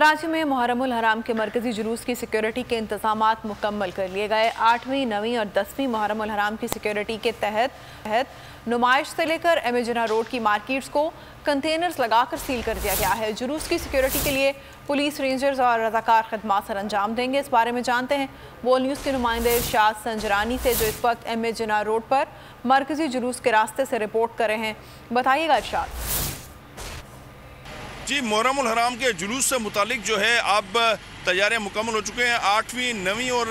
कराची में मुहर्रमुल हराम के मरकजी जुलूस की सिक्योरिटी के इंतजामात मुकम्मल कर लिए गए। 8वीं, 9वीं और 10वीं मुहर्रमुल हराम की सिक्योरिटी के तहत नुमाइश से लेकर एम जिना रोड की मार्केट्स को कंटेनर्स लगाकर सील कर दिया गया है। जुलूस की सिक्योरिटी के लिए पुलिस, रेंजर्स और रजाकार खदमात सर अंजाम देंगे। इस बारे में जानते हैं बोल न्यूज़ के नुमाइंदे इरशाद संजरानी से, जो इस वक्त एम जिना रोड पर मरकजी जुलूस के रास्ते से रिपोर्ट कर रहे हैं। बताइएगा इरशाद। जी, मुहर्रमुल हराम के जुलूस से मुतालिक जो है अब तैयारियां मुकम्मल हो चुके हैं। 8वीं, 9वीं और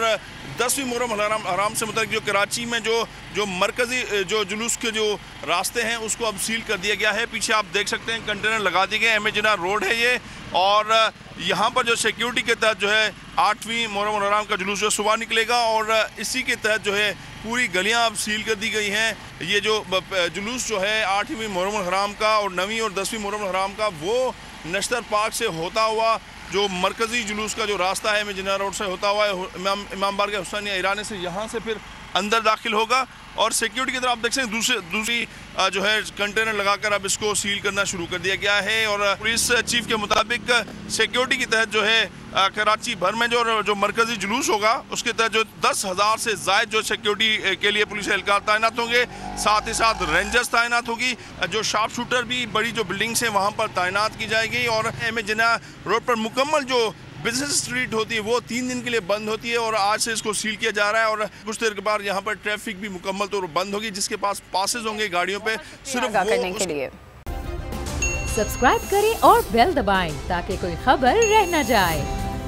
10वीं मुहर्रमुल हराम से मुतालिक जो कराची में जो मरकजी जो जुलूस के जो रास्ते हैं उसको अब सील कर दिया गया है। पीछे आप देख सकते हैं कंटेनर लगा दिए गए। एम जिना रोड है ये, और यहाँ पर जो सिक्योरिटी के तहत जो है 8वीं मुहर्रमुल हराम का जुलूस जो सुबह निकलेगा, और इसी के तहत जो है पूरी गलियाँ अब सील कर दी गई हैं। ये जो जुलूस जो है 8वीं मुहर्रमुल हराम का और 9वीं और 10वीं मुहर्रमुल हराम का, वो नश्तर पार्क से होता हुआ जो मरकज़ी जुलूस का जो रास्ता है जिना रोड से होता हुआ इमाम बारगाह हुसैनिया ईरानी से यहाँ से फिर अंदर दाखिल होगा। और सिक्योरिटी की तरफ आप देख सकते हैं दूसरी जो है कंटेनर लगाकर अब इसको सील करना शुरू कर दिया गया है। और पुलिस चीफ के मुताबिक सिक्योरिटी के तहत जो है कराची भर में जो मरकजी जुलूस होगा उसके तहत जो 10,000 से ज़ायद जो सिक्योरिटी के लिए पुलिस एहलकार तैनात होंगे, साथ ही साथ रेंजर्स तैनात होगी। जो शार्प शूटर भी बड़ी जो बिल्डिंग्स हैं वहाँ पर तैनात की जाएगी। और एम जिना रोड पर मुकम्मल जो बिजनेस स्ट्रीट होती है वो 3 दिन के लिए बंद होती है, और आज से इसको सील किया जा रहा है। और कुछ देर के बाद यहाँ पर ट्रैफिक भी मुकम्मल तौर पर बंद होगी। जिसके पास पासेज होंगे गाड़ियों पे सिर्फ वो करने के लिए सब्सक्राइब करें और बेल दबाएं ताकि कोई खबर रह न जाए।